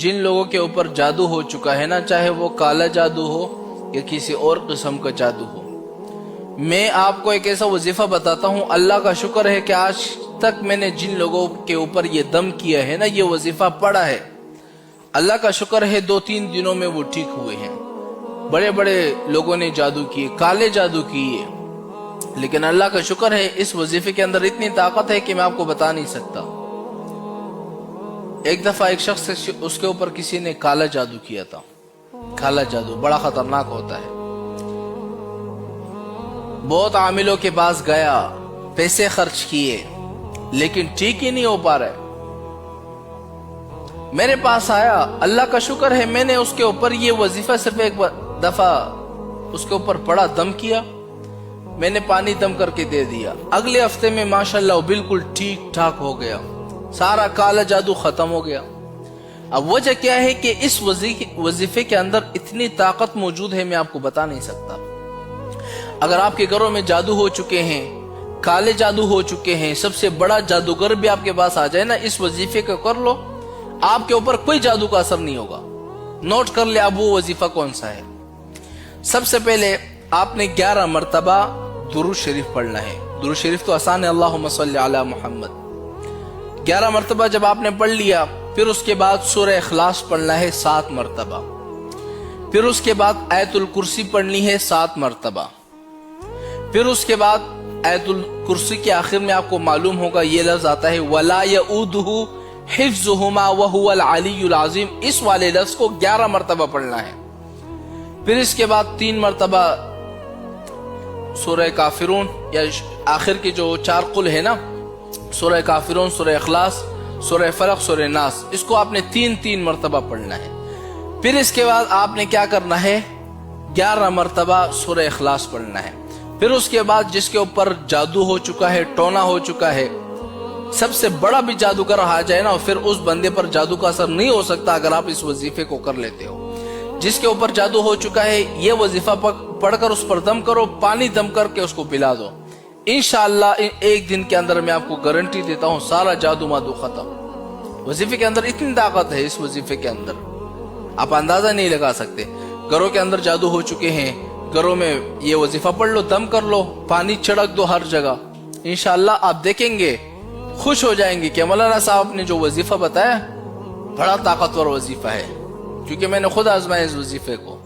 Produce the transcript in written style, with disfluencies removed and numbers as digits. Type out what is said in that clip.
جن لوگوں کے اوپر جادو ہو چکا ہے نا، چاہے وہ کالا جادو ہو یا کسی اور قسم کا جادو ہو، میں آپ کو ایک ایسا وظیفہ بتاتا ہوں۔ اللہ کا شکر ہے کہ آج تک میں نے جن لوگوں کے اوپر یہ دم کیا ہے نا، یہ وظیفہ پڑھا ہے، اللہ کا شکر ہے 2-3 دنوں میں وہ ٹھیک ہوئے ہیں۔ بڑے بڑے لوگوں نے جادو کیے، کالے جادو کیے، لیکن اللہ کا شکر ہے اس وظیفے کے اندر اتنی طاقت ہے کہ میں آپ کو بتا نہیں سکتا۔ ایک دفعہ ایک شخص اس کے اوپر کسی نے کالا جادو کیا تھا۔ کالا جادو بڑا خطرناک ہوتا ہے۔ بہت عاملوں کے پاس گیا، پیسے خرچ کیے، لیکن ٹھیک ہی نہیں ہو پا رہے۔ میرے پاس آیا، اللہ کا شکر ہے میں نے اس کے اوپر یہ وظیفہ صرف ایک دفعہ اس کے اوپر پڑا، دم کیا، میں نے پانی دم کر کے دے دیا، اگلے ہفتے میں ماشاءاللہ وہ بالکل ٹھیک ٹھاک ہو گیا، سارا کالا جادو ختم ہو گیا۔ اب وجہ کیا ہے کہ اس وظیفے کے اندر اتنی طاقت موجود ہے، میں آپ کو بتا نہیں سکتا۔ اگر آپ کے گھروں میں جادو ہو چکے ہیں، کالے جادو ہو چکے ہیں، سب سے بڑا جادوگر بھی آپ کے پاس آ جائے نا، اس وظیفے کو کر لو، آپ کے اوپر کوئی جادو کا اثر نہیں ہوگا۔ نوٹ کر لے اب وہ وظیفہ کون سا ہے۔ سب سے پہلے آپ نے 11 مرتبہ درود شریف پڑھنا ہے۔ درود شریف تو آسان ہے، اللہم صلی علی محمد۔ 11 مرتبہ جب آپ نے پڑھ لیا، پھر اس کے بعد سورہ اخلاص پڑھنا ہے 7 مرتبہ، پھر اس کے بعد آیت الکرسی پڑھنی ہے 7 مرتبہ، پھر اس کے بعد آیت الکرسی کے آخر میں آپ کو معلوم ہوگا یہ لفظ آتا ہے وَلَا يَؤُودُهُ حِفْظُهُمَا وَهُوَ الْعَلِيُّ الْعَظِيمُ، اس والے لفظ کو 11 مرتبہ پڑھنا ہے۔ پھر اس کے بعد 3 مرتبہ سورہ کافرون، یا آخر کے جو 4 قل ہے نا، سورہ کافرون، سورہ اخلاص، سورہ فلق، سورہ ناس، اس کو آپ نے 3 مرتبہ پڑھنا ہے۔ پھر اس کے بعد آپ نے کیا کرنا ہے، 11 مرتبہ سورہ اخلاص پڑھنا ہے۔ پھر اس کے بعد جس کے اوپر جادو ہو چکا ہے، ٹونا ہو چکا ہے، سب سے بڑا بھی جادوگر آ جائے نا، پھر اس بندے پر جادو کا اثر نہیں ہو سکتا اگر آپ اس وظیفے کو کر لیتے ہو۔ جس کے اوپر جادو ہو چکا ہے، یہ وظیفہ پڑھ کر اس پر دم کرو، پانی دم کر کے اس کو پلا دو، انشاءاللہ ایک دن کے اندر میں آپ کو گارنٹی دیتا ہوں سارا جادو مادو ختم۔ وظیفے کے اندر اتنی طاقت ہے، اس وظیفے کے اندر آپ اندازہ نہیں لگا سکتے۔ گھروں کے اندر جادو ہو چکے ہیں، گھروں میں یہ وظیفہ پڑھ لو، دم کر لو، پانی چھڑک دو ہر جگہ، انشاءاللہ آپ دیکھیں گے، خوش ہو جائیں گے کہ مولانا صاحب نے جو وظیفہ بتایا بڑا طاقتور وظیفہ ہے، کیونکہ میں نے خود آزمایا اس وظیفے کو۔